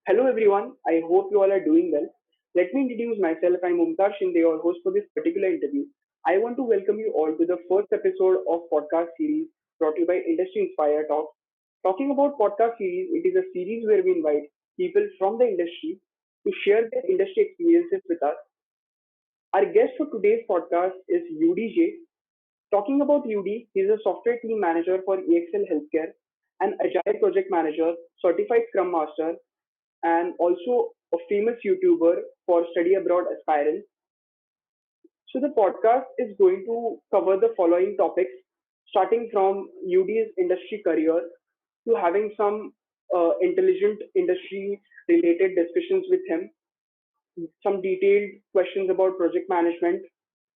Hello everyone, I hope you all are doing well. Let me introduce myself. I'm Mumtaz Shinde, your host for this particular interview. I want to welcome you all to the first episode of podcast series brought to you by Industry Inspire Talks. Talking about podcast series, it is a series where we invite people from the industry to share their industry experiences with us. Our guest for today's podcast is Yudi J. Talking about Yudi, he is a software team manager for EXL Healthcare, an agile project manager, certified Scrum Master, and also a famous YouTuber for study abroad aspirants. So the podcast is going to cover the following topics, starting from UD's industry career to having some intelligent industry related discussions with him, some detailed questions about project management,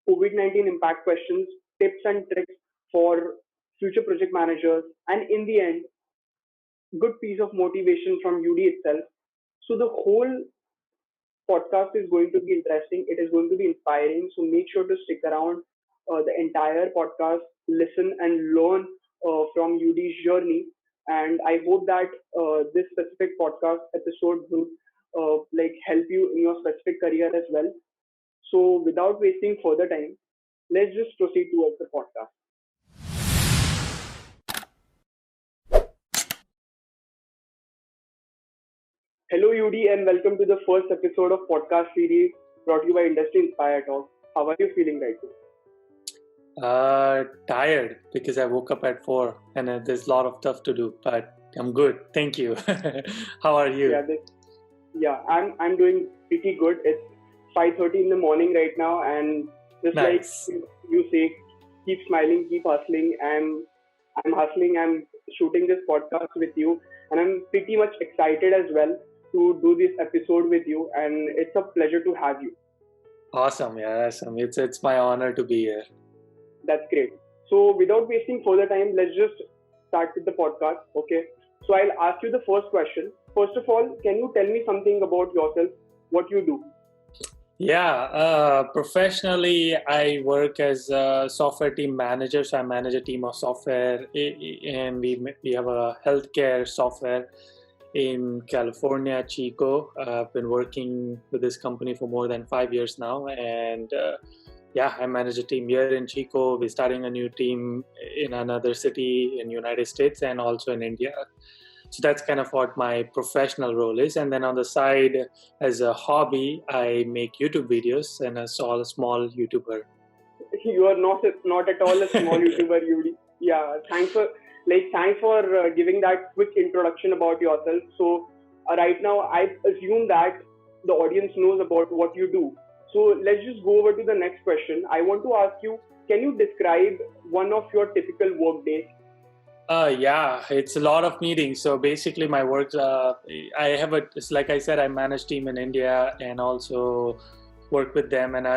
COVID-19 impact questions, tips and tricks for future project managers, and in the end, good piece of motivation from UD itself. So the whole podcast is going to be interesting. It is going to be inspiring. So make sure to stick around the entire podcast, listen and learn from UD's journey. And I hope that this specific podcast episode will help you in your specific career as well. So without wasting further time, let's just proceed towards the podcast. Hello, UD, and welcome to the first episode of podcast series brought to you by Industry Inspire Talks. How are you feeling right now? Tired because I woke up at 4 and there's a lot of stuff to do, but I'm good. Thank you. How are you? I'm doing pretty good. It's 5:30 in the morning right now, and just Nice. like you say, keep smiling, keep hustling. I'm hustling. I'm shooting this podcast with you, and I'm pretty much excited as well to do this episode with you. And it's a pleasure to have you. Awesome. Yeah, awesome. It's my honor to be here. That's great. So without wasting further time, let's just start with the podcast. Okay. So I'll ask you the first question. First of all, can you tell me something about yourself? What you do? Yeah, professionally, I work as a software team manager. So I manage a team of software, and we have a healthcare software in California, Chico. I've been working with this company for more than 5 years now, and I manage a team here in Chico. We're starting a new team in another city in United States and also in India. So that's kind of what my professional role is. And then on the side, as a hobby, I make YouTube videos and a small YouTuber. You are not at all a small YouTuber, Yudi. Yeah, thanks for giving that quick introduction about yourself. So right now, I assume that the audience knows about what you do. So let's just go over to the next question. I want to ask you, can you describe one of your typical work days? It's a lot of meetings. So basically my work, it's like I said, I manage team in India and also work with them. And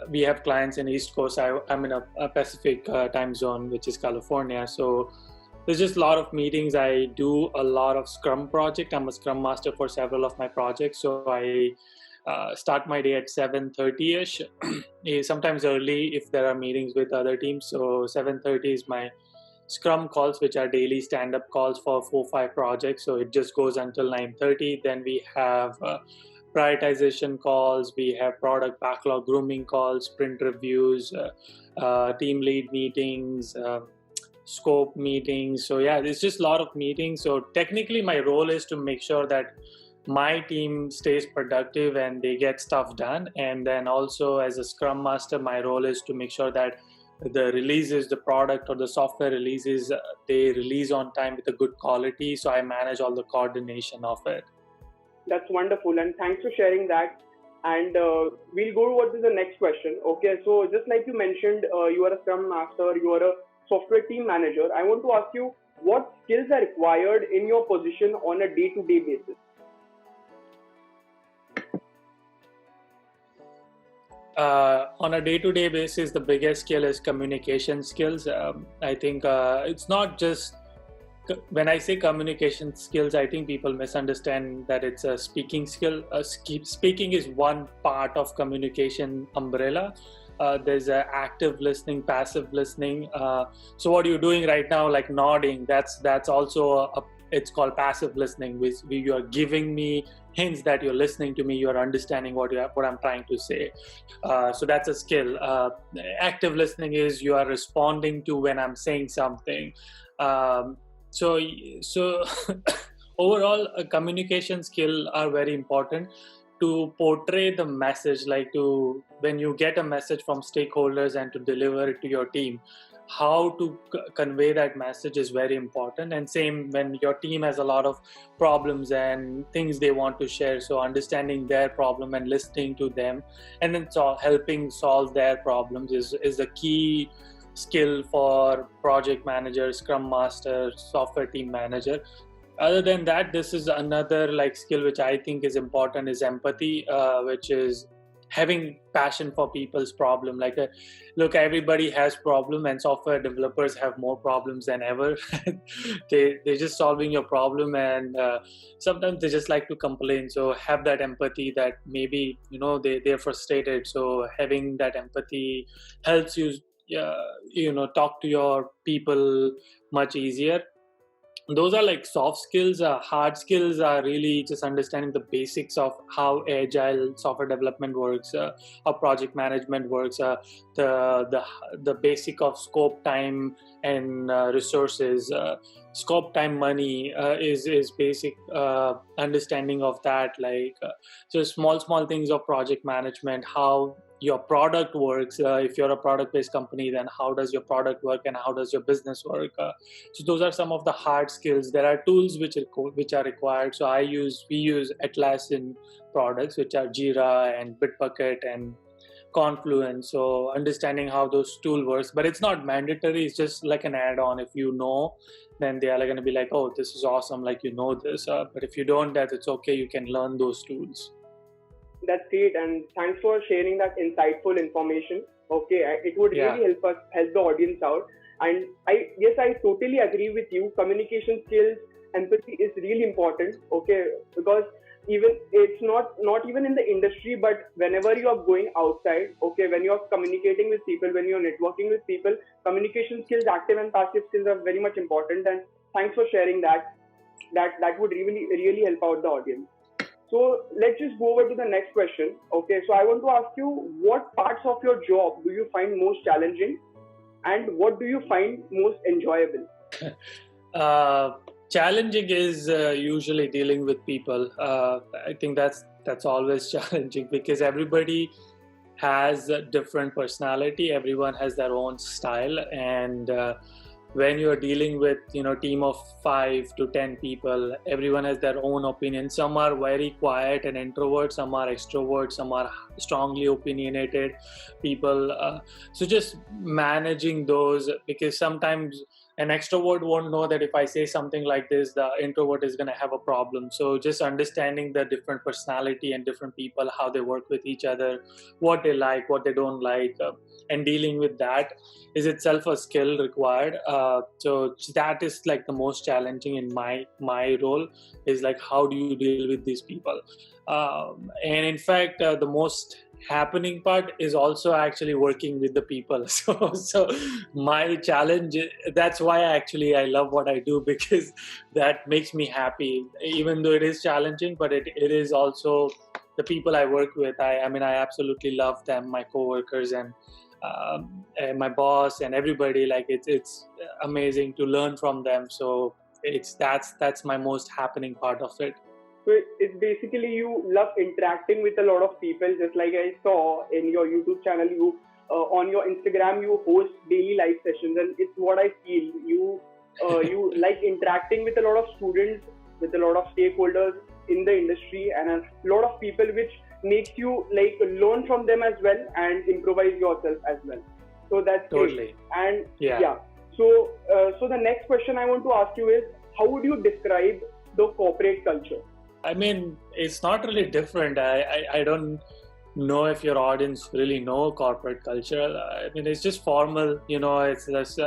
we have clients in East Coast. I'm in a Pacific time zone, which is California. So there's just a lot of meetings. I do a lot of Scrum project. I'm a Scrum Master for several of my projects. So I start my day at 7:30ish, sometimes early if there are meetings with other teams. So 7:30 is my Scrum calls, which are daily stand-up calls for 4-5 projects. So it just goes until 9:30. Then we have prioritization calls. We have product backlog grooming calls, sprint reviews, team lead meetings, scope meetings. So yeah, there's just a lot of meetings. So technically my role is to make sure that my team stays productive and they get stuff done. And then also as a Scrum Master, my role is to make sure that the releases, the product or the software releases, they release on time with a good quality. So I manage all the coordination of it. That's wonderful, and thanks for sharing that. And we'll go over to the next question. Okay, so just like you mentioned, you are a Scrum Master, you are a software team manager. I want to ask you, what skills are required in your position on a day-to-day basis? On a day-to-day basis, the biggest skill is communication skills. I think it's not just, when I say communication skills, I think people misunderstand that it's a speaking skill. Speaking is one part of communication umbrella. There's active listening, passive listening. So what you're doing right now, like nodding, that's also it's called passive listening, which you are giving me hints that you're listening to me, you're understanding what I'm trying to say. So that's a skill. Active listening is you are responding to when I'm saying something. So overall, communication skill are very important to portray the message, like to when you get a message from stakeholders and to deliver it to your team, how to convey that message is very important. And same when your team has a lot of problems and things they want to share, so understanding their problem and listening to them and then helping solve their problems is a key skill for project managers, scrum master, software team manager. Other than that, this is another like skill which I think is important, is empathy, which is having passion for people's problem. Like look, everybody has problem, and software developers have more problems than ever. They're just solving your problem, and sometimes they just like to complain. So have that empathy that maybe they're frustrated, so having that empathy helps you talk to your people much easier. Those are like soft skills. Hard skills are really just understanding the basics of how agile software development works, how project management works, the basic of scope, time, and resources. Scope, time, money is basic understanding of that. Like so small things of project management, how your product works. If you're a product-based company, then how does your product work and how does your business work? So those are some of the hard skills. There are tools which are required. So we use Atlassian products, which are Jira and Bitbucket and Confluence. So understanding how those tool works, but it's not mandatory. It's just like an add-on. If you know, then they are going to be like, oh, this is awesome. Like this. But if you don't, that it's okay. You can learn those tools. That's great, and thanks for sharing that insightful information. Okay, it would really help the audience out. And I totally agree with you. Communication skills, empathy is really important. Okay, because even it's not even in the industry, but whenever you are going outside, okay, when you are communicating with people, when you are networking with people, communication skills, active and passive skills are very much important. And thanks for sharing that. That would really help out the audience. So let's just go over to the next question. Okay, so I want to ask you, what parts of your job do you find most challenging, and what do you find most enjoyable? Challenging is usually dealing with people. I think that's always challenging because everybody has a different personality. Everyone has their own style, and when you're dealing with team of 5 to 10 people, everyone has their own opinion. Some are very quiet and introvert, some are extrovert, some are strongly opinionated people. So just managing those, because sometimes an extrovert won't know that if I say something like this, the introvert is going to have a problem. So just understanding the different personality and different people, how they work with each other, what they like, what they don't like, and dealing with that is itself a skill required. So that is like the most challenging in my role, is like how do you deal with these people. And in fact, the most happening part is also actually working with the people. So my challenge, that's why I love what I do, because that makes me happy, even though it is challenging, but it is also the people I work with. I absolutely love them, my coworkers and my boss and everybody. Like it's amazing to learn from them. So that's my most happening part of it. So it's basically you love interacting with a lot of people, just like I saw in your YouTube channel. You on your Instagram you host daily live sessions, and it's what I feel. You like interacting with a lot of students, with a lot of stakeholders in the industry, and a lot of people, which makes you like learn from them as well and improvise yourself as well. So that's totally great. And so the next question I want to ask you is, how would you describe the corporate culture? I mean, it's not really different. I don't know if your audience really know corporate culture. I mean, it's just formal, it's just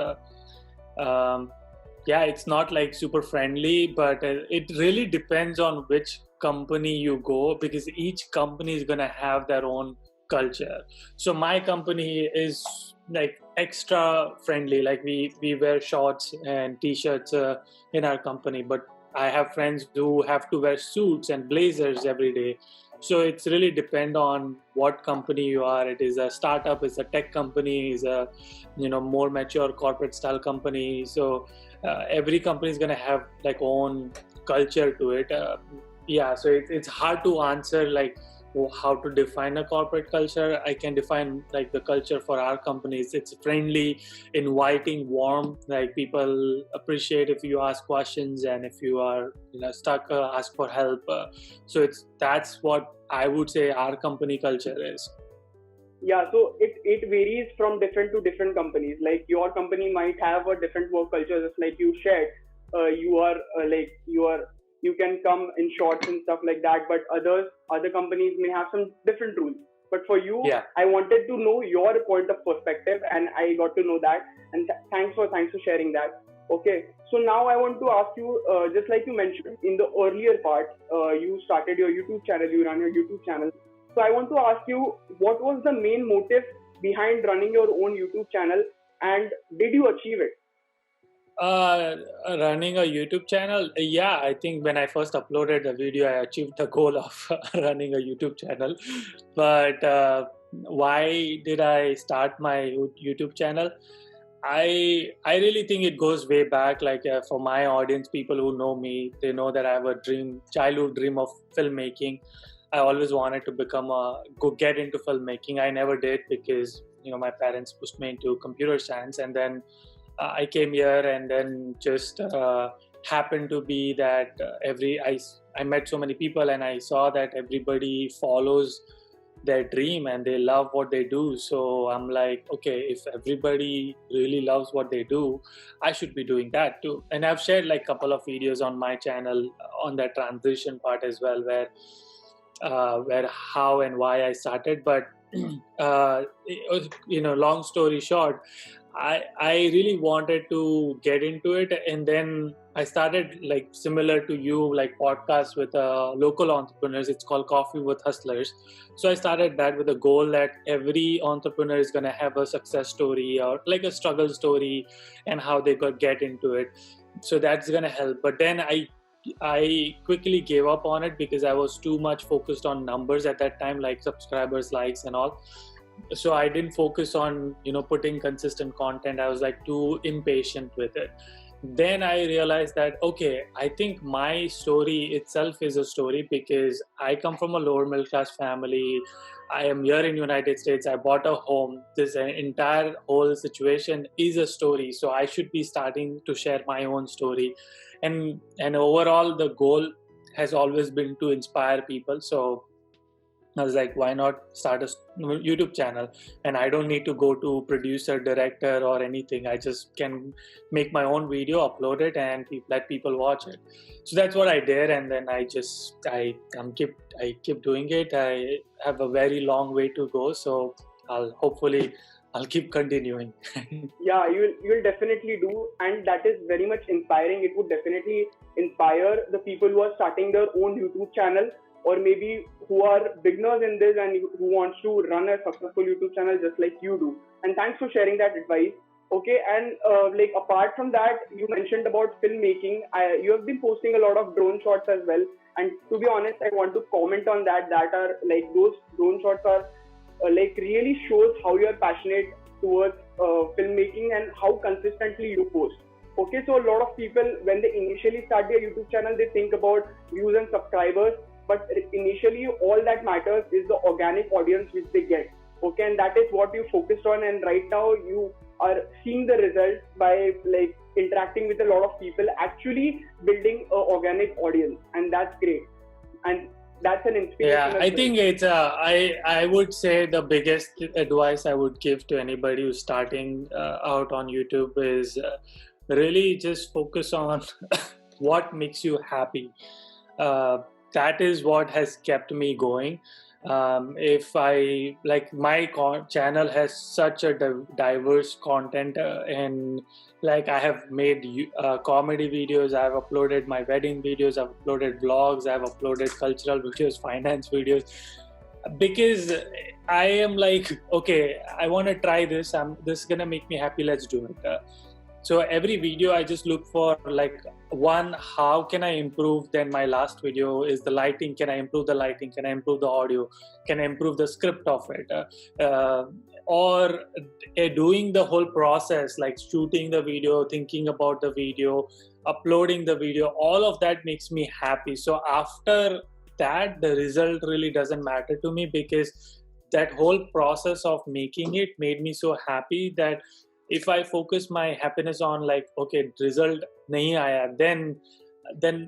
it's not like super friendly, but it really depends on which company you go, because each company is going to have their own culture. So my company is like extra friendly. Like we wear shorts and t-shirts in our company, but I have friends who have to wear suits and blazers every day. So it's really depend on what company you are. It is a startup, it's a tech company, is a more mature corporate style company. So every company is going to have like own culture to it. So it's hard to answer like how to define a corporate culture. I can define like the culture for our companies. It's friendly, inviting, warm. Like people appreciate if you ask questions, and if you are stuck, ask for help. That's what I would say our company culture is. Yeah, so it varies from different to different companies. Like your company might have a different work culture, just like you shared. You can come in shorts and stuff like that, but other companies may have some different rules. But for you, Yeah. I wanted to know your point of perspective, and I got to know that. And thanks for sharing that. Okay, so now I want to ask you, just like you mentioned in the earlier part, you started your YouTube channel, you run your YouTube channel. So I want to ask you, what was the main motive behind running your own YouTube channel, and did you achieve it? Running a YouTube channel, yeah, I think when I first uploaded the video, I achieved the goal of running a YouTube channel. But why did I start my YouTube channel? I really think it goes way back. Like for my audience, people who know me, they know that I have a childhood dream of filmmaking. I always wanted to get into filmmaking. I never did because my parents pushed me into computer science, and then I came here, and then just happened to be that I met so many people, and I saw that everybody follows their dream and they love what they do. So I'm like, okay, if everybody really loves what they do, I should be doing that too. And I've shared like a couple of videos on my channel on that transition part as well, where how and why I started. But long story short, I really wanted to get into it, and then I started like similar to you, like podcasts with local entrepreneurs. It's called Coffee with Hustlers. So I started that with a goal that every entrepreneur is going to have a success story or like a struggle story, and how they could get into it. So that's going to help. But then I quickly gave up on it because I was too much focused on numbers at that time, like subscribers, likes, and all. So I didn't focus on putting consistent content. I was like too impatient with it. Then I realized that, okay, I think my story itself is a story, because I come from a lower middle class family. I am here in United States. I bought a home. This entire whole situation is a story. So I should be starting to share my own story. And overall, the goal has always been to inspire people. So I was like, why not start a YouTube channel? And I don't need to go to producer, director, or anything. I just can make my own video, upload it, and let people watch it. So that's what I did. And then I keep doing it. I have a very long way to go. So I'll keep continuing. Yeah, you will definitely do, and that is very much inspiring. It would definitely inspire the people who are starting their own YouTube channel, or maybe who are beginners in this and who wants to run a successful YouTube channel just like you do. And thanks for sharing that advice. Okay, and like apart from that, you mentioned about filmmaking. You have been posting a lot of drone shots as well. And to be honest, I want to comment on that. That are like those drone shots are like really shows how you are passionate towards filmmaking and how consistently you post. Okay, so a lot of people, when they initially start their YouTube channel, they think about views and subscribers. But initially, all that matters is the organic audience which they get. Okay, and that is what you focused on. And right now, you are seeing the results by like interacting with a lot of people, actually building an organic audience, and that's great. And that's an inspiration. Yeah, I think it's I would say the biggest advice I would give to anybody who's starting out on YouTube is really just focus on what makes you happy. That is what has kept me going. If I like my channel has such a diverse content, and like I have made comedy videos, I've uploaded my wedding videos, I've uploaded vlogs, I've uploaded cultural videos, finance videos, because I am like, okay, I want to try this. This is gonna make me happy. Let's do it. So every video I just look for like, one, how can I improve then my last video? Is the lighting, can I improve the lighting? Can I improve the audio? Can I improve the script of it? Or doing the whole process, like shooting the video, thinking about the video, uploading the video, all of that makes me happy. So after that, the result really doesn't matter to me, because that whole process of making it made me so happy that if I focus my happiness on like, okay, result nahi aaya, then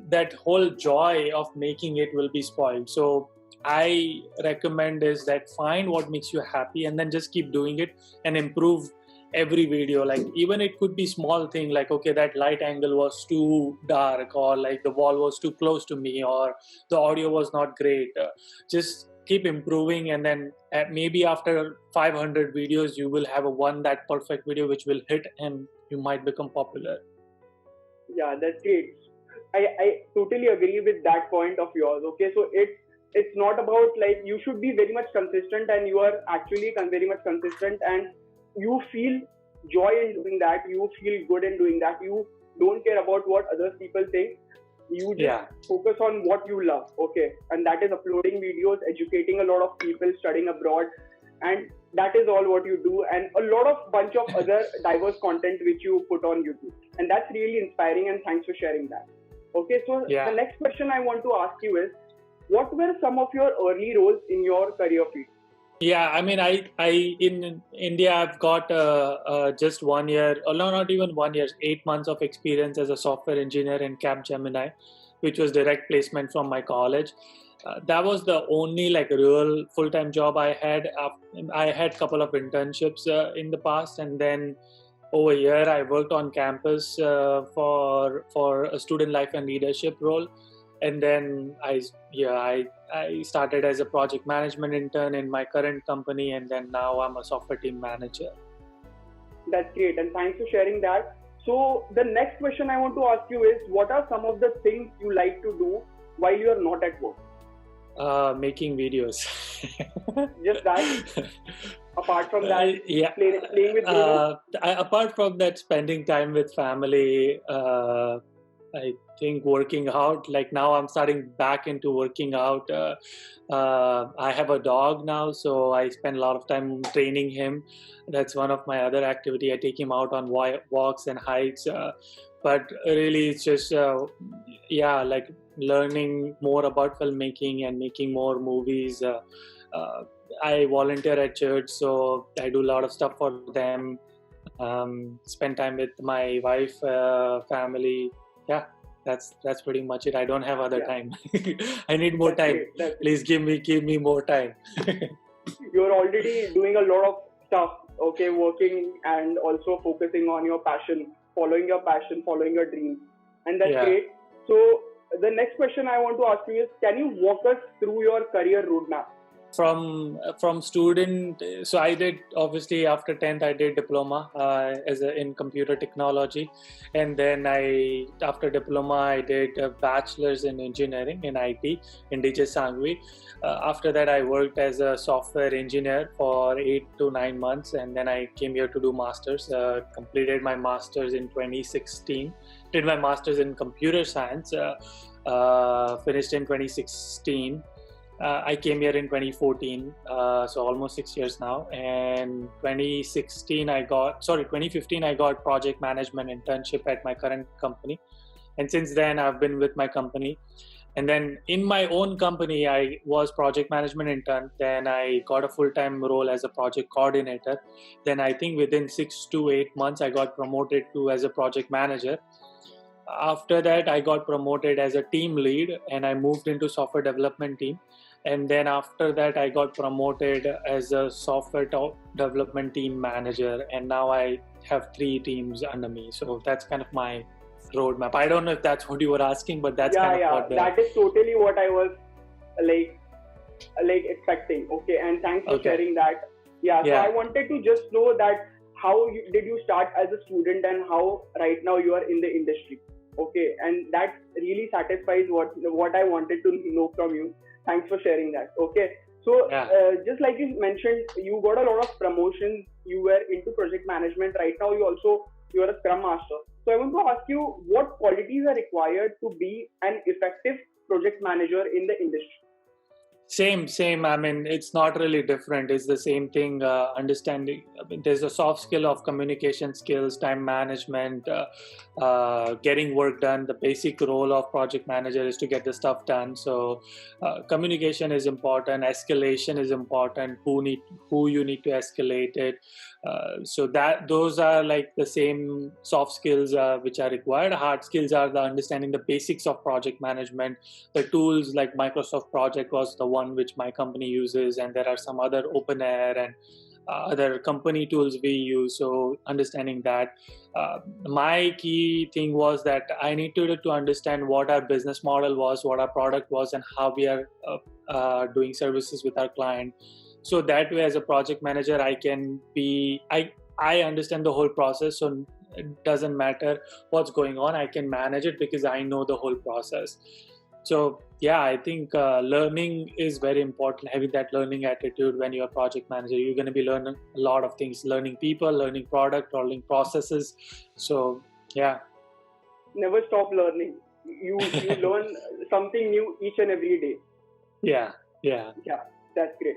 that whole joy of making it will be spoiled. So I recommend is that find what makes you happy and then just keep doing it and improve every video. Like even it could be small thing like, okay, that light angle was too dark, or like the wall was too close to me, or the audio was not great. Just keep improving, and then maybe after 500 videos you will have that perfect video which will hit and you might become popular. Yeah, that's great. I totally agree with that point of yours. Okay, so it's not about like you should be very much consistent, and you are actually very much consistent, and you feel joy in doing that. You feel good in doing that. You don't care about what other people think. You just focus on what you love. Okay, and that is uploading videos, educating a lot of people, studying abroad, and that is all what you do, and a lot of bunch of other diverse content which you put on YouTube, and that's really inspiring, and thanks for sharing that. Okay, so the next question I want to ask you is, what were some of your early roles in your career field? Yeah, I mean, I in India, I've got just 1 year, or no, not even 1 year, 8 months of experience as a software engineer in Capgemini, which was direct placement from my college. That was the only like real full-time job I had. I had a couple of internships in the past, and then over here I worked on campus for a student life and leadership role. And then I started as a project management intern in my current company, and then now I'm a software team manager. That's great, and thanks for sharing that. So the next question I want to ask you is, what are some of the things you like to do while you are not at work? Making videos. Just that? Apart from that, playing with apart from that, spending time with family, I think working out. Like now I'm starting back into working out. I have a dog now, so I spend a lot of time training him. That's one of my other activity. I take him out on walks and hikes. But really it's just, like learning more about filmmaking and making more movies. I volunteer at church, so I do a lot of stuff for them. Spend time with my wife, family. Yeah, that's pretty much it. I don't have other time. I need more time. Please give me more time. You're already doing a lot of stuff, okay, working and also focusing on your passion, following your dreams, and that's great. So the next question I want to ask you is, can you walk us through your career roadmap? From student, so I did, obviously after 10th I did diploma in computer technology, and then after diploma I did a bachelor's in engineering in IT in DJ Sangvi. After that I worked as a software engineer for 8 to 9 months, and then I came here to do masters. Completed my masters in 2016. Did my masters in computer science. Finished in 2016. I came here in 2014, so almost 6 years now. And 2015 I got project management internship at my current company. And since then I've been with my company. And then in my own company, I was project management intern. Then I got a full-time role as a project coordinator. Then I think within 6 to 8 months, I got promoted as a project manager. After that, I got promoted as a team lead, and I moved into software development team. And then after that, I got promoted as a software development team manager. And now I have 3 teams under me. So that's kind of my roadmap. I don't know if that's what you were asking, but that's what that is totally what I was like expecting. Okay, and thanks for sharing that. So I wanted to just know that how did you start as a student and how right now you are in the industry. Okay, and that really satisfies what I wanted to know from you. Thanks for sharing that. Okay, so just like you mentioned, you got a lot of promotions. You were into project management. Right now, you also you are a Scrum Master. So I want to ask you, what qualities are required to be an effective project manager in the industry? Same. I mean, it's not really different. It's the same thing. Understanding. I mean, there's a soft skill of communication skills, time management, getting work done. The basic role of project manager is to get the stuff done. So, communication is important. Escalation is important. Who you need to escalate it. So that those are like the same soft skills which are required. Hard skills are the understanding the basics of project management. The tools like Microsoft Project was the one which my company uses, and there are some other open air and other company tools we use. So understanding that, my key thing was that I needed to understand what our business model was, what our product was, and how we are doing services with our client. So that way, as a project manager, I understand the whole process. So it doesn't matter what's going on, I can manage it because I know the whole process. So yeah, I think learning is very important. Having that learning attitude when you're a project manager, you're going to be learning a lot of things, learning people, learning product, learning processes. So yeah. Never stop learning. You learn something new each and every day. Yeah. Yeah, that's great.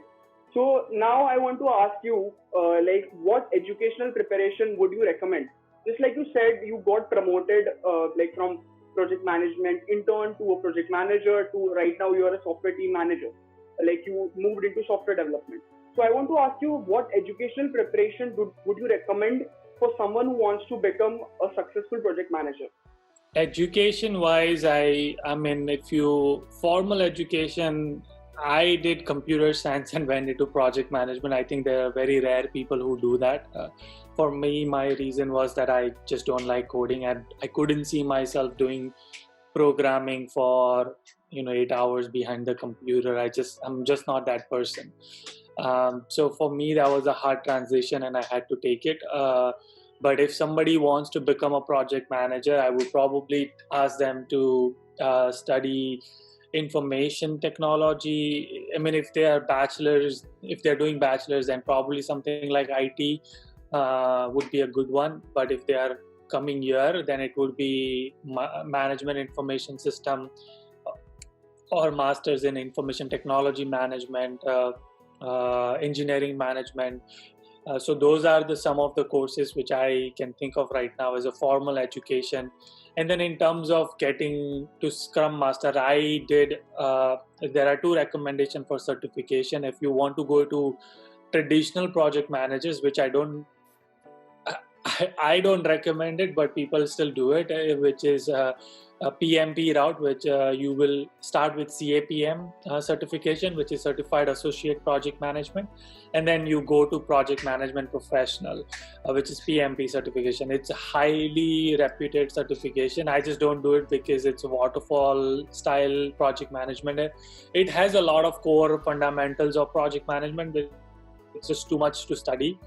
So now I want to ask you, like, what educational preparation would you recommend? Just like you said, you got promoted, like from project management intern to a project manager to right now you are a software team manager. Like you moved into software development. So I want to ask you, what educational preparation would you recommend for someone who wants to become a successful project manager? Education wise, I mean, if you formal education, I did computer science and went into project management. I think there are very rare people who do that. For me, my reason was that I just don't like coding, and I couldn't see myself doing programming for 8 hours behind the computer. I'm just not that person. So for me, that was a hard transition, and I had to take it. But if somebody wants to become a project manager, I would probably ask them to study information technology. I mean, if they're doing bachelors, then probably something like IT would be a good one. But if they are coming here, then it would be management information system or masters in information technology management, engineering management. So those are some of the courses which I can think of right now as a formal education. And then in terms of getting to Scrum Master, there are 2 recommendations for certification. If you want to go to traditional project managers, which I don't recommend it, but people still do it, which is a PMP route, which you will start with CAPM certification, which is Certified Associate Project Management, and then you go to Project Management Professional, which is PMP certification. It's a highly reputed certification. I just don't do it because it's a waterfall style project management. It has a lot of core fundamentals of project management, but it's just too much to study.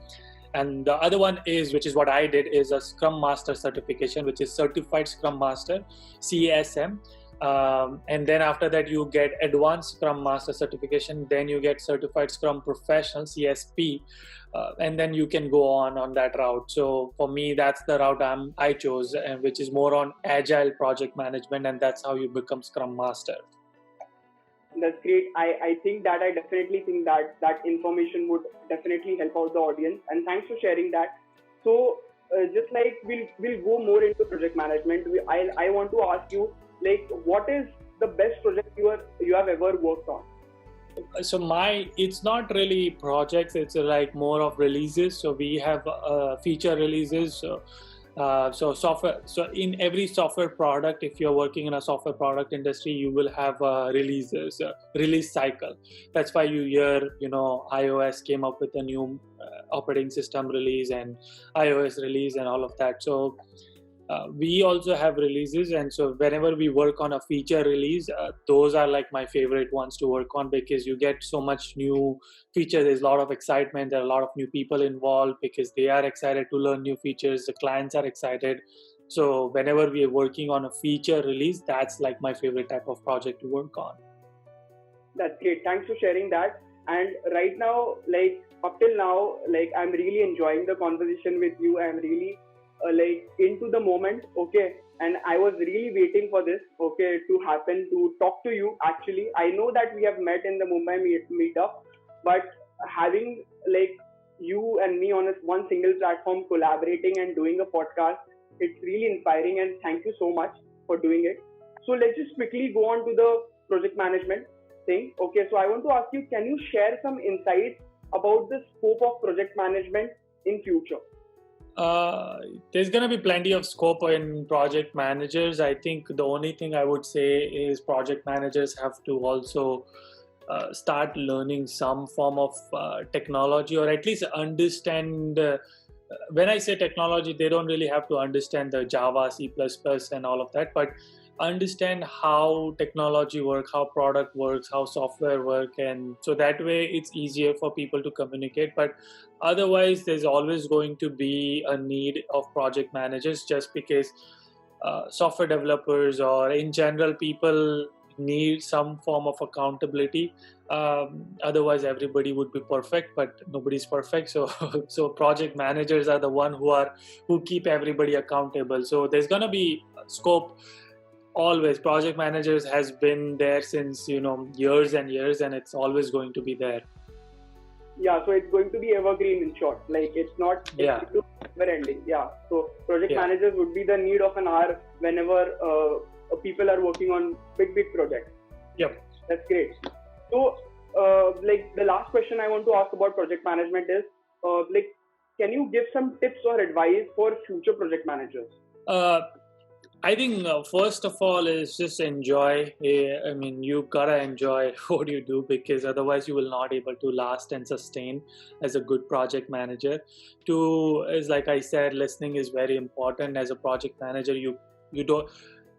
And the other one which is what I did, is a Scrum Master certification, which is Certified Scrum Master, CSM. And then after that, you get Advanced Scrum Master certification. Then you get Certified Scrum Professional, CSP. And then you can go on that route. So for me, that's the route I chose, which is more on agile project management. And that's how you become Scrum Master. That's great. I think that I definitely think that information would definitely help out the audience. And thanks for sharing that. So just like we'll go more into project management. I want to ask you, like, what is the best project you have ever worked on? So it's not really projects. It's like more of releases. So we have feature releases. So software. So in every software product, if you're working in a software product industry, you will have releases, release cycle. That's why you hear, iOS came up with a new operating system release and iOS release and all of that. So we also have releases, and so whenever we work on a feature release, those are like my favorite ones to work on, because you get so much new features. There's a lot of excitement. There are a lot of new people involved because they are excited to learn new features. The clients are excited. So whenever we are working on a feature release, that's like my favorite type of project to work on. That's great. Thanks for sharing that. And right now, like up till now, like I'm really enjoying the conversation with you. I'm really like into the moment, okay, and I was really waiting for this, okay, to happen, to talk to you. Actually, I know that we have met in the Mumbai meetup, but having like you and me on one single platform collaborating and doing a podcast, it's really inspiring, and thank you so much for doing it. So let's just quickly go on to the project management thing. Okay, so I want to ask you, can you share some insights about the scope of project management in future? There's going to be plenty of scope in project managers. I think the only thing I would say is project managers have to also start learning some form of technology, or at least understand. When I say technology, they don't really have to understand the Java, C++, and all of that, but understand how technology works, how product works, how software work, and so that way it's easier for people to communicate. But otherwise, there's always going to be a need of project managers, just because software developers or in general people need some form of accountability. Otherwise everybody would be perfect, but nobody's perfect. So so project managers are the one who keep everybody accountable. So there's going to be scope. Always project managers has been there since years and years, and it's always going to be there. Yeah, so it's going to be evergreen, in short. Like it's not Yeah. never ending. Yeah, so project managers would be the need of an hour whenever people are working on big projects. Yep. That's great. So like the last question I want to ask about project management is like, can you give some tips or advice for future project managers? I think first of all is just enjoy. I mean, you gotta enjoy what you do, because otherwise you will not able to last and sustain as a good project manager. Two is, like I said, listening is very important. As a project manager, you don't.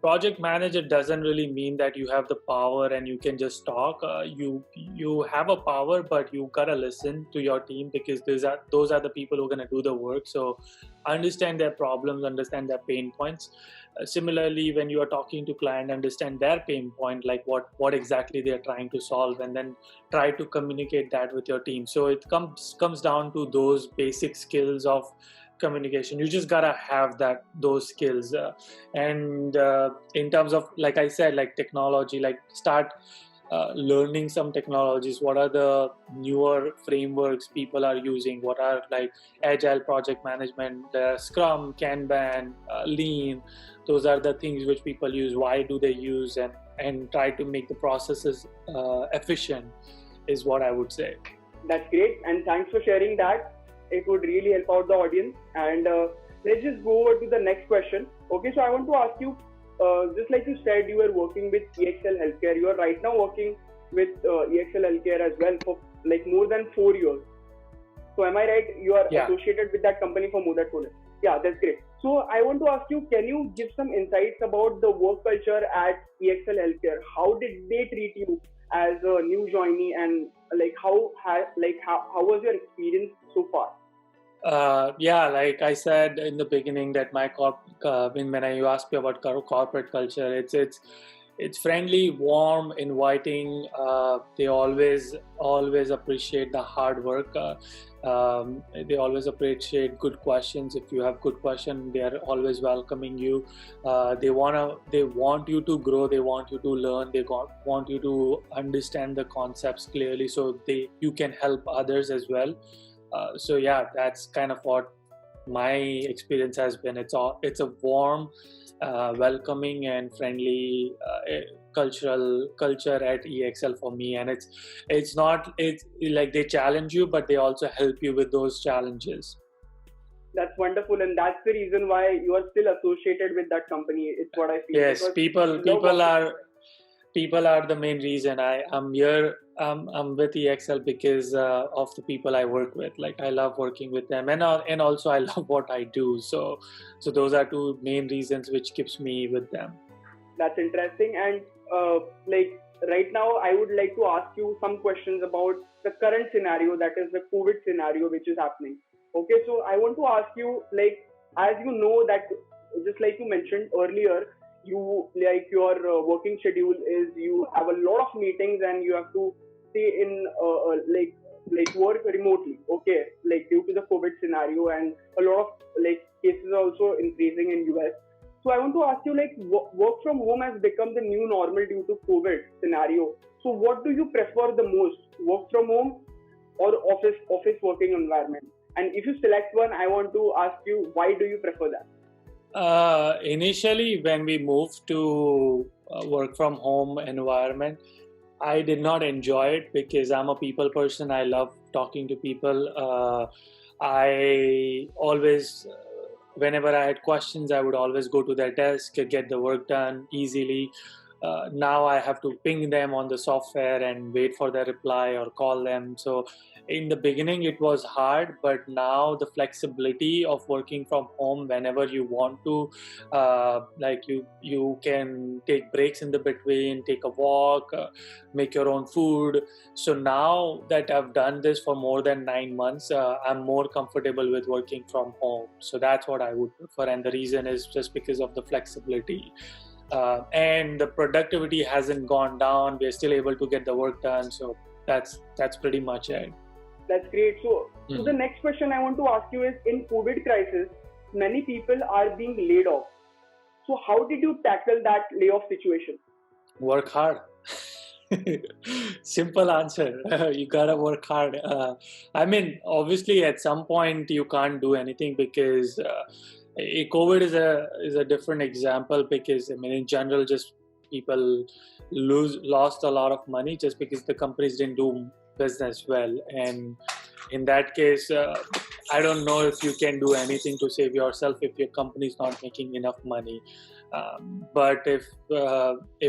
Project manager doesn't really mean that you have the power and you can just talk. You have a power, but you gotta listen to your team, because those are the people who are gonna do the work. So understand their problems, understand their pain points. Similarly, when you are talking to client, understand their pain point, like what exactly they are trying to solve, and then try to communicate that with your team. So it comes down to those basic skills of communication. You just gotta have those skills. And in terms of, like I said, like technology, like start learning some technologies. What are the newer frameworks people are using? What are like agile project management, Scrum, Kanban, Lean? Those are the things which people use. Why do they use, and try to make the processes efficient is what I would say. That's great, and thanks for sharing that. It would really help out the audience. And let's just go over to the next question. Okay, so I want to ask you, just like you said, you were working with EXL Healthcare. You are right now working with EXL Healthcare as well for like more than 4 years. So am I right? You are associated with that company for more than 4 years. Yeah, that's great. So I want to ask you, can you give some insights about the work culture at EXL Healthcare? How did they treat you as a new joinee, and like how was your experience so far? Like I said in the beginning, that my when you asked me about corporate culture, it's friendly, warm, inviting. They always appreciate the hard work. They always appreciate good questions. If you have good questions, they are always welcoming you. They want you to grow. They want you to learn. They want you to understand the concepts clearly, so you can help others as well. So yeah, that's kind of what my experience has been. It's a warm, welcoming and friendly culture at EXL for me. And it's like they challenge you, but they also help you with those challenges. That's wonderful, and that's the reason why you are still associated with that company. It's what I feel. Yes, people are the main reason I'm here. I'm with EXL because of the people I work with. Like I love working with them, and also I love what I do. So those are two main reasons which keeps me with them. That's interesting. And like right now, I would like to ask you some questions about the current scenario, that is the COVID scenario which is happening. Okay, so I want to ask you, like, as you know that, just like you mentioned earlier, you like your working schedule is you have a lot of meetings and you have to stay in like like work remotely, okay, like due to the COVID scenario, and a lot of like cases are also increasing in US. So I want to ask you, like, work from home has become the new normal due to COVID scenario. So what do you prefer the most, work from home or office working environment? And if you select one, I want to ask you, why do you prefer that? Initially, when we moved to work from home environment, I did not enjoy it because I'm a people person. I love talking to people. I always, whenever I had questions, I would always go to their desk, get the work done easily. Now I have to ping them on the software and wait for their reply or call them. So in the beginning it was hard, but now the flexibility of working from home whenever you want to, like you can take breaks in the between, take a walk, make your own food. So now that I've done this for more than 9 months, I'm more comfortable with working from home. So that's what I would prefer, and the reason is just because of the flexibility. And the productivity hasn't gone down. We're still able to get the work done. So that's pretty much it. That's great. So the next question I want to ask you is, in COVID crisis, many people are being laid off. So how did you tackle that layoff situation? Work hard. Simple answer. You gotta work hard. I mean, obviously, at some point you can't do anything because COVID is a different example. Because I mean, in general, just people lost a lot of money just because the companies didn't do business well, and in that case, I don't know if you can do anything to save yourself if your company is not making enough money. But if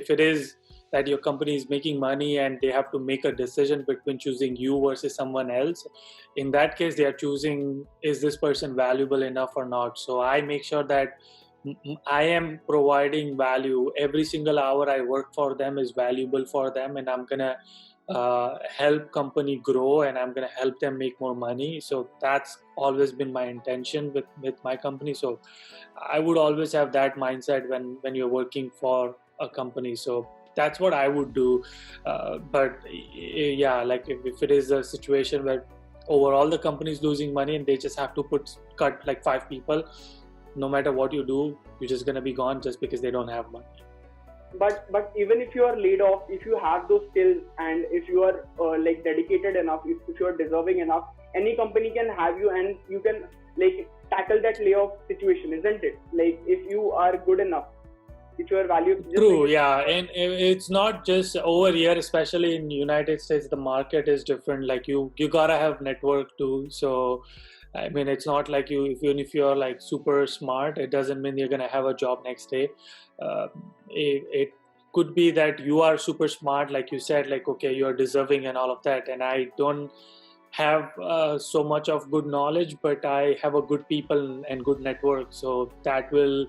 it is that your company is making money and they have to make a decision between choosing you versus someone else, in that case they are choosing, is this person valuable enough or not? So I make sure that I am providing value. Every single hour I work for them is valuable for them, and I'm gonna help company grow, and I'm gonna help them make more money. So that's always been my intention with my company. So I would always have that mindset when you're working for a company. So that's what I would do. But yeah, like if it is a situation where overall the company is losing money and they just have to cut like 5 people, no matter what you do, you're just gonna be gone just because they don't have money. But even if you are laid off, if you have those skills and if you are like dedicated enough, if you are deserving enough, any company can have you and you can like tackle that layoff situation, isn't it? Like if you are good enough, if you are valuable. True, yeah, and it's not just over here, especially in United States, the market is different. Like you gotta have network too. So I mean, it's not like even if you're like super smart, it doesn't mean you're gonna have a job next day. It could be that you are super smart, like you said, like okay, you're deserving and all of that, and I don't have so much of good knowledge, but I have a good people and good network, so that will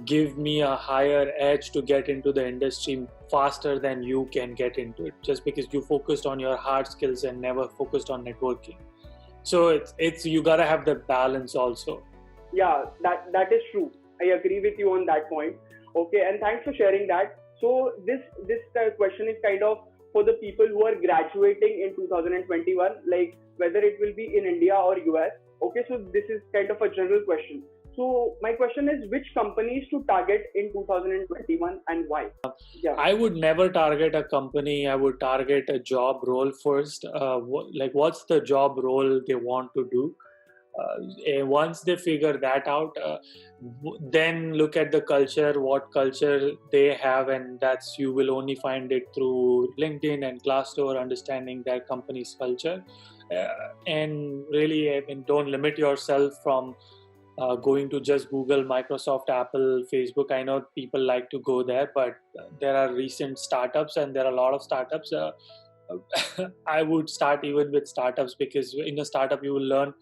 give me a higher edge to get into the industry faster than you can get into it, just because you focused on your hard skills and never focused on networking. So it's you gotta have the balance also. Yeah, that is true. I agree with you on that point. Okay, and thanks for sharing that. So this question is kind of for the people who are graduating in 2021, like whether it will be in India or US. Okay, so this is kind of a general question. So my question is, which companies to target in 2021 and why? Yeah. I would never target a company. I would target a job role first. What's the job role they want to do? And once they figure that out, then look at the culture, what culture they have, and that's you will only find it through LinkedIn and Glassdoor, understanding their company's culture. And really, I mean, don't limit yourself from going to just Google, Microsoft, Apple, Facebook. I know people like to go there, but there are recent startups and there are a lot of startups. I would start even with startups, because in a startup you will learn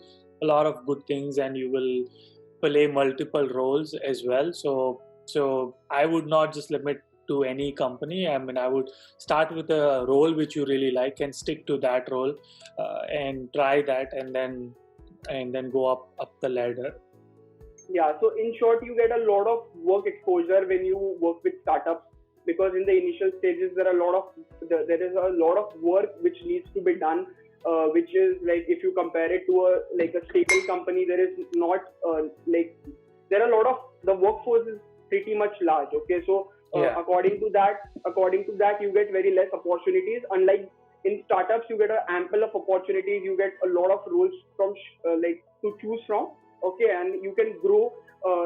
a lot of good things and you will play multiple roles as well. So I would not just limit to any company. I mean, I would start with a role which you really like and stick to that role, and try that, and then go up the ladder. Yeah, so in short, you get a lot of work exposure when you work with startups, because in the initial stages there is a lot of work which needs to be done which is like, if you compare it to a stable company, there is not there are a lot of, the workforce is pretty much large. Okay, so according to that, you get very less opportunities. Unlike in startups, you get an ample of opportunities. You get a lot of roles from to choose from. Okay, and you can grow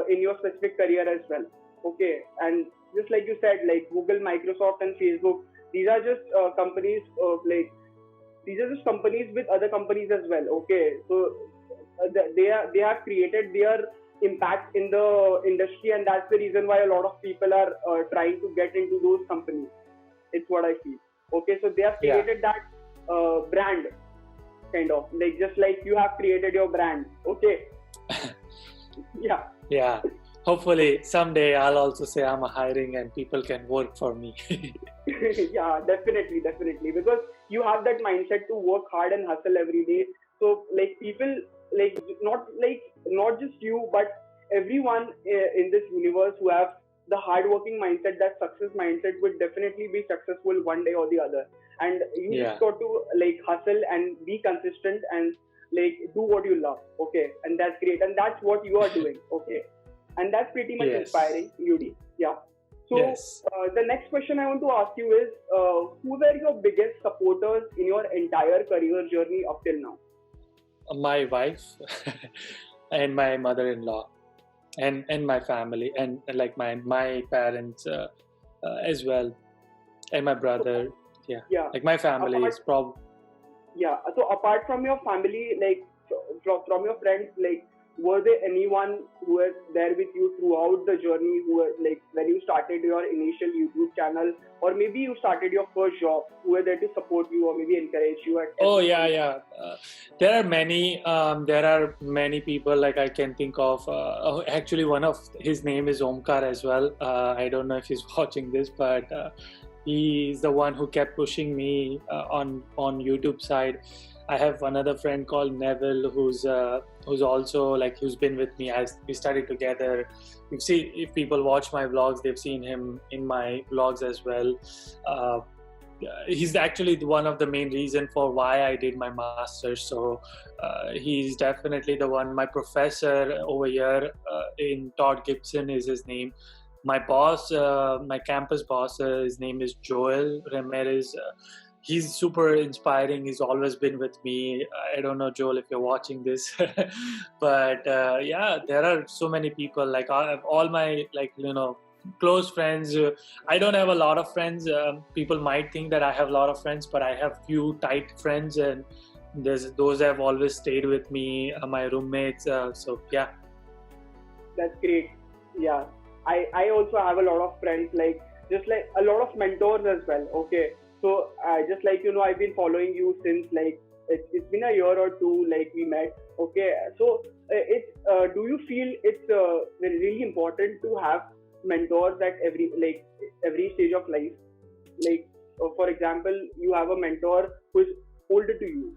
in your specific career as well. Okay, and just like you said, like Google, Microsoft, and Facebook, these are just companies these are just companies with other companies as well. Okay, so they have created their impact in the industry, and that's the reason why a lot of people are trying to get into those companies. It's what I feel. Okay, so they have created that brand, kind of like, just like you have created your brand. Okay. Yeah. Hopefully someday I'll also say I'm hiring and people can work for me. Yeah, definitely, because you have that mindset to work hard and hustle every day. So like people, not just you, but everyone in this universe who have the hardworking mindset, that success mindset, will definitely be successful one day or the other. And you just got to hustle and be consistent and do what you love. Okay, and that's great, and that's what you are doing. Okay, and that's pretty much inspiring, Yudi. Yeah. So the next question I want to ask you is, who were your biggest supporters in your entire career journey up till now? My wife and my mother-in-law, and my family, and like my parents as well, and my brother. Like my family is probably. Yeah. So apart from your family, from your friends, were there anyone who was there with you throughout the journey, who were when you started your initial YouTube channel, or maybe you started your first job, who were there to support you or maybe encourage you at there are many people, like I can think of. Actually, one of his name is Omkar as well. I don't know if he's watching this, but he's the one who kept pushing me on YouTube side. I have another friend called Neville, who's also who's been with me as we studied together. You see, if people watch my vlogs, they've seen him in my vlogs as well. He's actually one of the main reason for why I did my master's. So he's definitely the one. My professor over here in Todd Gibson is his name. My boss, my campus boss, his name is Joel Ramirez. He's super inspiring. He's always been with me. I don't know, Joel, if you're watching this, but there are so many people. All my close friends. I don't have a lot of friends. People might think that I have a lot of friends, but I have few tight friends, and those have always stayed with me. My roommates. That's great. Yeah, I also have a lot of friends. Just a lot of mentors as well. Okay. So just I've been following you since it's been a year or two we met. Okay, so do you feel it's really important to have mentors at every stage of life? For example, you have a mentor who is older to you.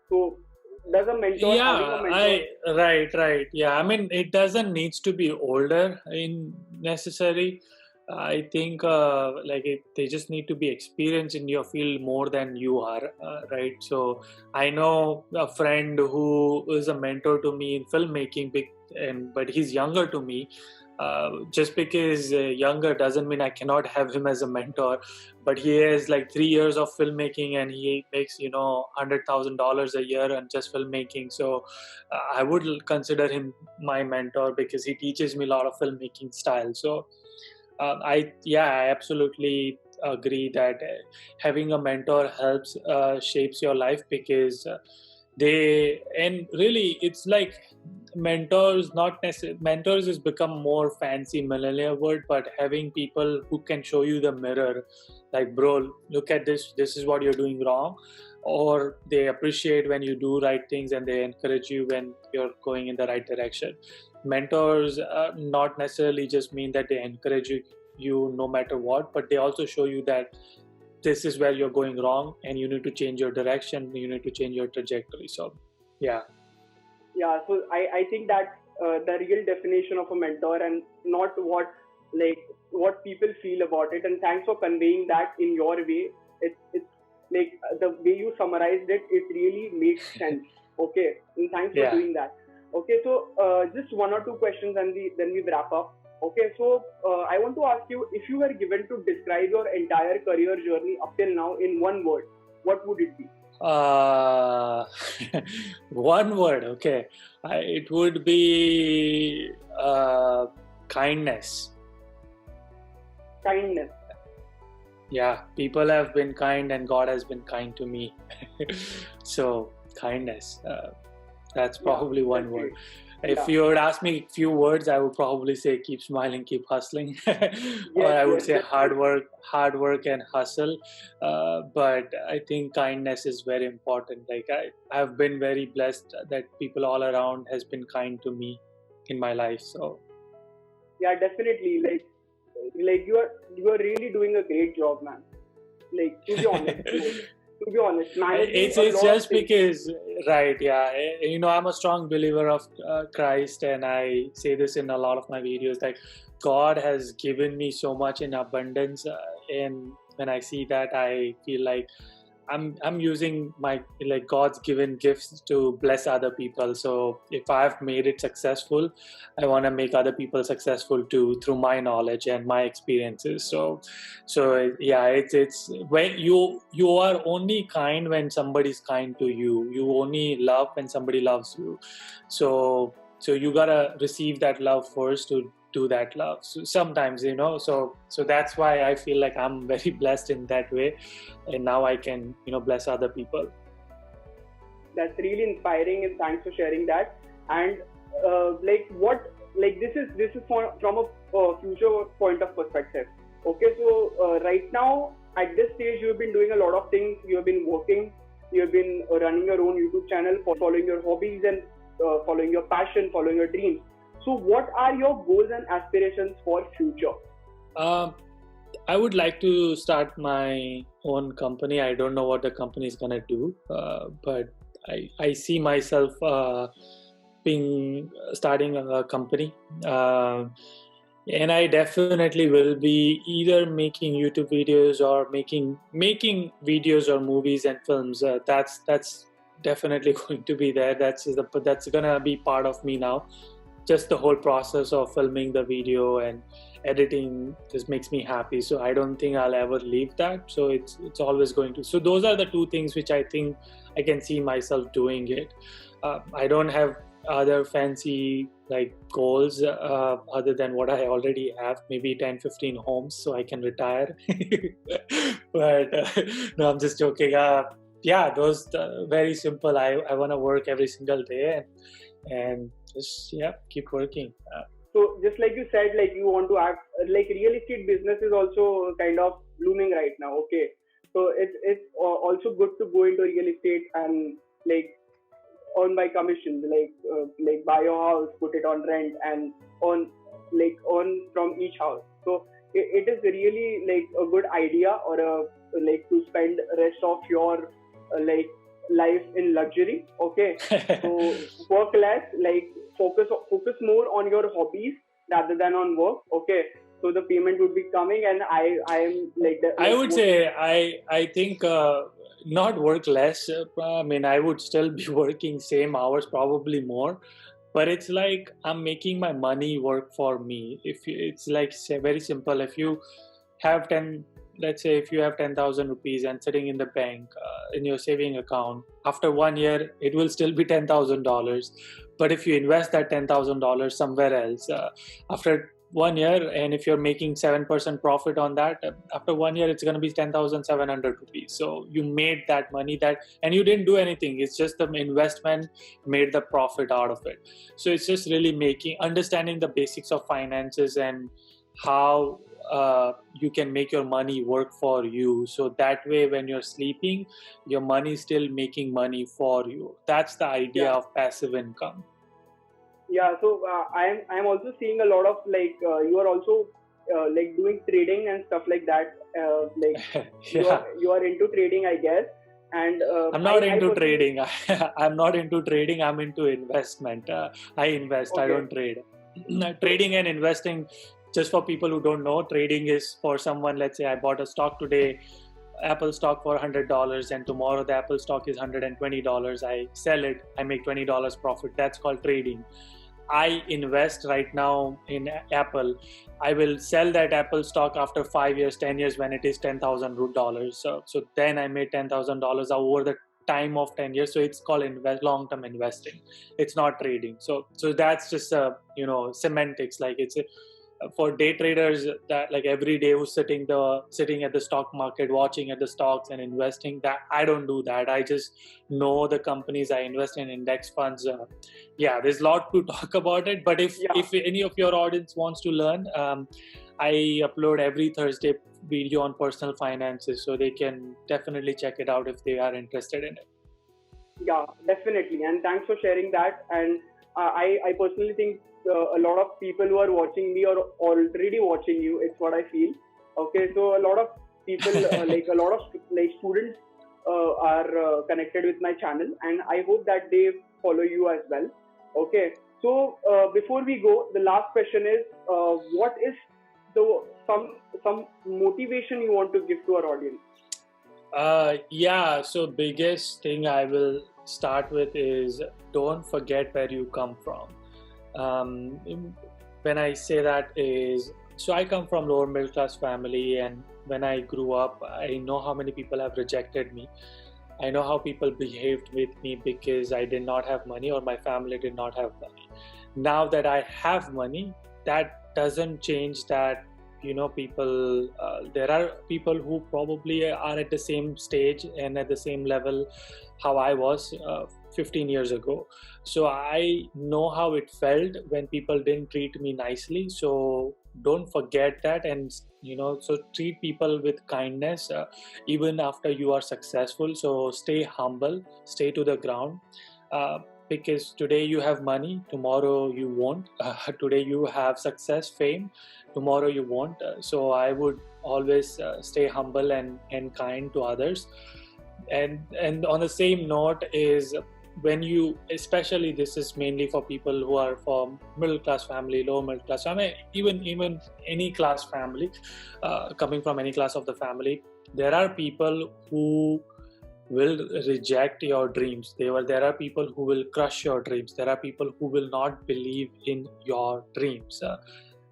So does a mentor having a mentor? Right. Yeah, I mean, it doesn't needs to be older in necessary. I think they just need to be experienced in your field more than you are, right? So I know a friend who is a mentor to me in filmmaking, but he's younger to me. Just because younger doesn't mean I cannot have him as a mentor. But he has 3 years of filmmaking, and he makes $100,000 a year on just filmmaking. So I would consider him my mentor because he teaches me a lot of filmmaking style. So. I absolutely agree that having a mentor helps shapes your life, because it's like mentors has become more fancy millennial word, but having people who can show you the mirror, bro, look at this is what you're doing wrong, or they appreciate when you do right things and they encourage you when you're going in the right direction. Mentors not necessarily just mean that they encourage you no matter what, but they also show you that this is where you're going wrong and you need to change your direction, you need to change your trajectory. So so I think that the real definition of a mentor, and not what people feel about it. And thanks for conveying that in your way. It's the way you summarized it, it really makes sense. Okay, and thanks for Yeah. doing that. Okay, so just one or two questions and then we wrap up. Okay, so I want to ask you, if you were given to describe your entire career journey up till now in one word, what would it be? One word, okay. It would be kindness. Kindness. Yeah, people have been kind and God has been kind to me. So, kindness. That's probably one that's word. great. If you would ask me a few words, I would probably say keep smiling, keep hustling. Or I would say that's hard work and hustle. But I think kindness is very important. Like I've been very blessed that people all around has been kind to me in my life. So yeah, definitely. Like you are really doing a great job, man. Like, to be honest, managing it's a lot just of things. because, right, yeah, I'm a strong believer of Christ, and I say this in a lot of my videos, like God has given me so much in abundance, and when I see that, I feel like I'm using my like God's given gifts to bless other people. So if I've made it successful, I want to make other people successful too through my knowledge and my experiences. So yeah, it's when you are only kind when somebody's kind to you. You only love when somebody loves you. So you gotta receive that love first to do that love. So sometimes, so that's why I feel like I'm very blessed in that way, and now I can bless other people. That's really inspiring, and thanks for sharing that. And this is from a future point of perspective. Okay, so right now at this stage, you've been doing a lot of things. You have been working. You have been running your own YouTube channel, following your hobbies, and following your passion, following your dreams. So, what are your goals and aspirations for future? I would like to start my own company. I don't know what the company is gonna do, but I see myself starting a company, and I definitely will be either making YouTube videos or making videos or movies and films. That's definitely going to be there. That's gonna be part of me now. Just the whole process of filming the video and editing just makes me happy. So I don't think I'll ever leave that. So it's always going to. So those are the two things which I think I can see myself doing it. I don't have other fancy like goals other than what I already have, maybe 10-15 homes so I can retire. But no, I'm just joking. Yeah, those very simple. I want to work every single day and just keep working. So just like you said, like you want to act like real estate business is also kind of blooming right now. Okay, so it's also good to go into real estate and like earn by commission, like buy your house, put it on rent, and earn from each house. So it is really like a good idea, or like to spend rest of your like life in luxury. Okay, so work less, like focus more on your hobbies rather than on work. Okay, so the payment would be coming, and I am like that. I would say I think not work less. I mean, I would still be working same hours, probably more. But it's like I'm making my money work for me. It's like very simple. If you have let's say if you have 10,000 rupees and sitting in the bank in your saving account, after 1 year it will still be $10,000. But if you invest that $10,000 somewhere else, after 1 year, and if you're making 7% profit on that, after 1 year it's going to be 10,700 rupees. So you made that money, and you didn't do anything. It's just the investment made the profit out of it. So it's just really understanding the basics of finances and how you can make your money work for you. So that way, when you're sleeping, your money is still making money for you. That's the idea of passive income. Yeah, so I'm also seeing a lot of like you are also like doing trading and stuff like that. You are into trading, I guess. And I'm not into trading. I'm not into trading. I'm into investment. I invest. Okay. I don't trade. Trading and investing. Just for people who don't know, trading is for someone. Let's say I bought a stock today. Apple stock for $100 and tomorrow the Apple stock is $120. I sell it, I make $20 profit. That's called trading. I invest right now in Apple. I will sell that Apple stock after 5 years, 10 years when it is $10,000. So then I made $10,000 over the time of 10 years. So it's called long-term investing. It's not trading. So that's just semantics. Like it's for day traders that like every day who's sitting at the stock market, watching at the stocks and investing. That I don't do that. I just know the companies. I invest in index funds. There's a lot to talk about it. But if any of your audience wants to learn, I upload every Thursday video on personal finances, so they can definitely check it out if they are interested in it. Yeah, definitely. And thanks for sharing that. And I personally think a lot of people who are watching me are already watching you. It's what I feel. Okay, so a lot of people, like a lot of students are connected with my channel, and I hope that they follow you as well. Okay, so before we go, the last question is, what is some motivation you want to give to our audience? So biggest thing I will start with is don't forget where you come from. When I say that is, so I come from lower middle class family, and when I grew up, I know how many people have rejected me. I know how people behaved with me because I did not have money or my family did not have money. Now that I have money, that doesn't change that, people, there are people who probably are at the same stage and at the same level how I was 15 years ago. So I know how it felt when people didn't treat me nicely. So don't forget that, and so treat people with kindness even after you are successful. So stay humble, stay to the ground, because today you have money, tomorrow you won't. Today you have success, fame, tomorrow you won't. So I would always stay humble and kind to others. And on the same note is, when you, especially this is mainly for people who are from middle class family, lower middle class family, even any class family, coming from any class of the family, there are people who will reject your dreams. There are people who will crush your dreams. There are people who will not believe in your dreams.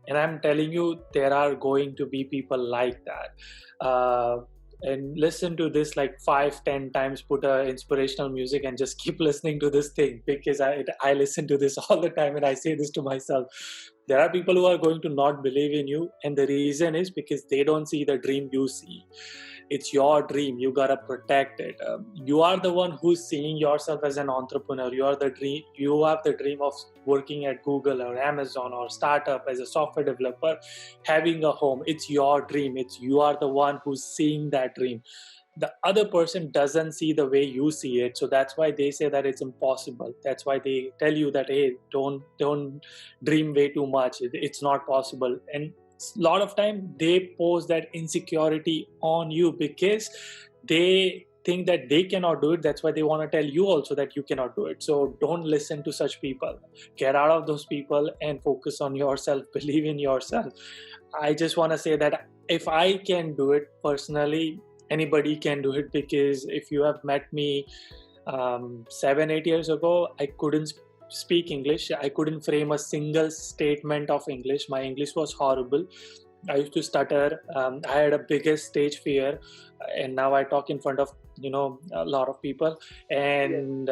And I'm telling you, there are going to be people like that. And listen to this like 5-10 times, put inspirational music and just keep listening to this thing, because I listen to this all the time and I say this to myself. There are people who are going to not believe in you, and the reason is because they don't see the dream you see. It's your dream. You gotta protect it. You are the one who's seeing yourself as an entrepreneur. You have the dream of working at Google or Amazon or startup as a software developer, having a home. It's your dream. You are the one who's seeing that dream. The other person doesn't see the way you see it, so that's why they say that it's impossible. That's why they tell you that, hey, don't dream way too much. It's not possible. And a lot of time they pose that insecurity on you because they think that they cannot do it. That's why they want to tell you also that you cannot do it. So don't listen to such people. Get out of those people and focus on yourself. Believe in yourself. I just want to say that if I can do it personally, anybody can do it, because if you have met me 7-8 years ago, I couldn't speak English. I couldn't frame a single statement of English. My English was horrible. I used to stutter. I had a biggest stage fear, and now I talk in front of a lot of people. And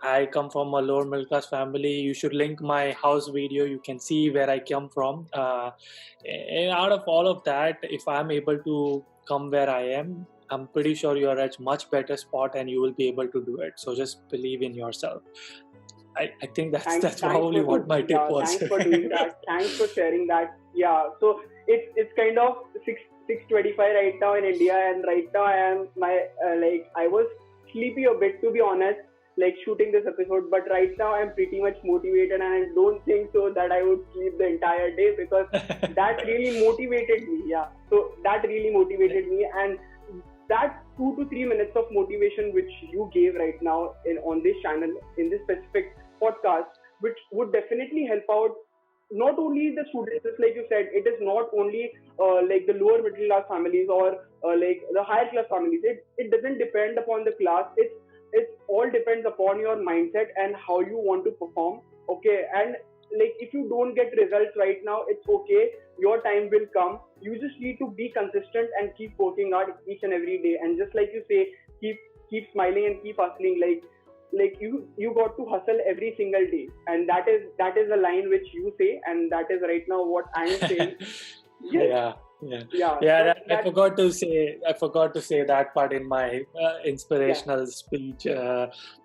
I come from a lower middle class family. You should link my house video. You can see where I come from. And out of all of that, if I'm able to come where I am, I'm pretty sure you're at a much better spot and you will be able to do it. So just believe in yourself. I think that's probably what my tip was. Thanks for doing that. Thanks for sharing that. Yeah, so it's kind of 6:25 right now in India, and right now I am I was sleepy a bit, to be honest, like shooting this episode, but right now I'm pretty much motivated, and I don't think so that I would sleep the entire day, because that really motivated me. Yeah, so that really motivated me, and that 2 to 3 minutes of motivation which you gave right now on this channel, in this specific podcast, which would definitely help out not only the students, just like you said, it is not only like the lower middle class families or like the higher class families. It doesn't depend upon the class. It all depends upon your mindset and how you want to perform. Okay, and like if you don't get results right now, it's okay. Your time will come. You just need to be consistent and keep working hard each and every day. And just like you say, keep smiling and keep hustling. Like you got to hustle every single day, and that is a line which you say, and that is right now what I am saying. Yes. Yeah. I forgot to say that part in my inspirational speech.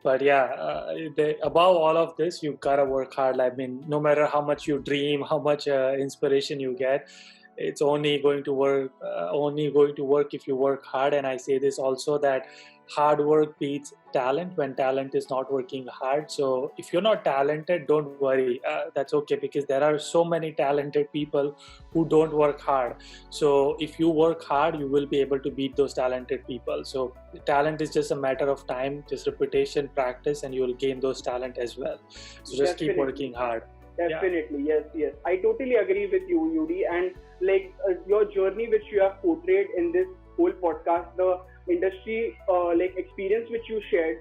But above all of this, you gotta work hard. I mean, no matter how much you dream, how much inspiration you get, it's only going to work. Only going to work if you work hard. And I say this also, that hard work beats talent when talent is not working hard. So if you're not talented, don't worry. That's okay, because there are so many talented people who don't work hard. So if you work hard, you will be able to beat those talented people. So talent is just a matter of time, just repetition, practice, and you will gain those talent as well. So just keep working hard. Definitely, yes. I totally agree with you, Yudi. And like your journey, which you have portrayed in this whole podcast, the industry like experience which you shared,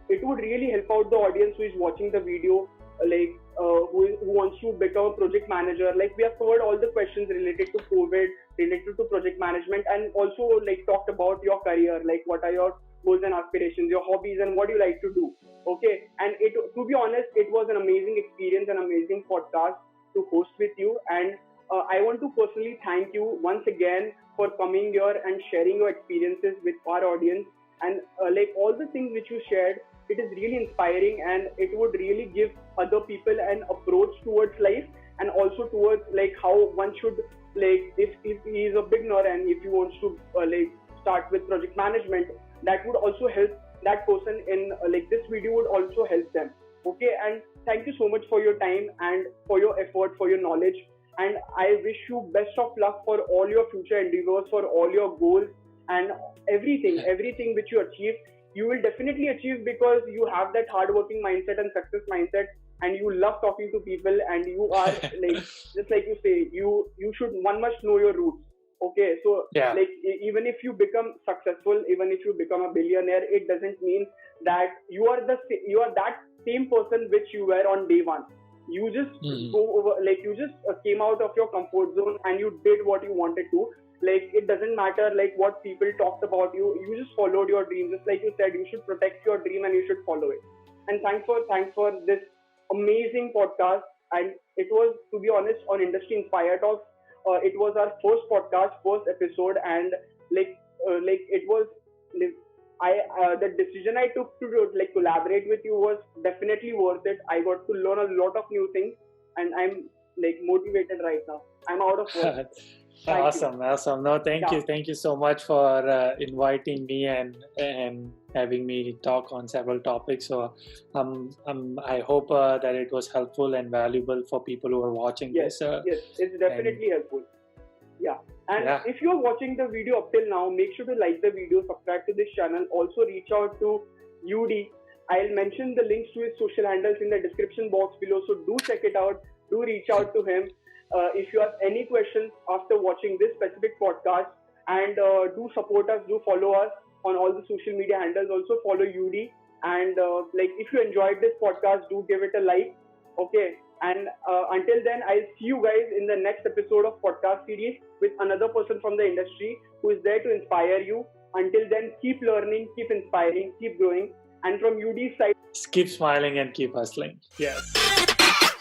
it would really help out the audience who is watching the video, like who wants to become a project manager. Like we have covered all the questions related to COVID, related to project management, and also like talked about your career, like what are your goals and aspirations, your hobbies, and what you like to do. Okay, and to be honest, it was an amazing experience, an amazing podcast to host with you. And I want to personally thank you once again for coming here and sharing your experiences with our audience. And like all the things which you shared, it is really inspiring, and it would really give other people an approach towards life, and also towards like how one should, like if he is a beginner and if he wants to like start with project management, that would also help that person in like this video would also help them. Okay, and thank you so much for your time and for your effort, for your knowledge. And I wish you best of luck for all your future endeavors, for all your goals, and everything which you achieve, you will definitely achieve, because you have that hardworking mindset and success mindset, and you love talking to people, and you are like just like you say, one must know your roots. Okay, so like even if you become successful, even if you become a billionaire, it doesn't mean that you are that same person which you were on day one. You just go over, like you just came out of your comfort zone and you did what you wanted to. Like it doesn't matter like what people talked about you. You just followed your dream. Just like you said, you should protect your dream and you should follow it. And thanks for this amazing podcast. And it was, to be honest, on Industry Inspire Talks. It was our first podcast, first episode, and like it was like, the decision I took to like collaborate with you was definitely worth it. I got to learn a lot of new things, and I'm like motivated right now. I'm out of words. Awesome. No, thank you so much for inviting me and having me talk on several topics. So I hope that it was helpful and valuable for people who are watching this. Yes, it's definitely helpful. And if you're watching the video up till now, make sure to like the video, subscribe to this channel. Also reach out to Yudi. I'll mention the links to his social handles in the description box below. So do check it out. Do reach out to him. If you have any questions after watching this specific podcast, and do support us, do follow us on all the social media handles. Also follow Yudi. And like if you enjoyed this podcast, do give it a like. Okay. And until then, I'll see you guys in the next episode of podcast series with another person from the industry who is there to inspire you. Until then, keep learning, keep inspiring, keep growing. And from Yudi's side, keep smiling and keep hustling. Yes.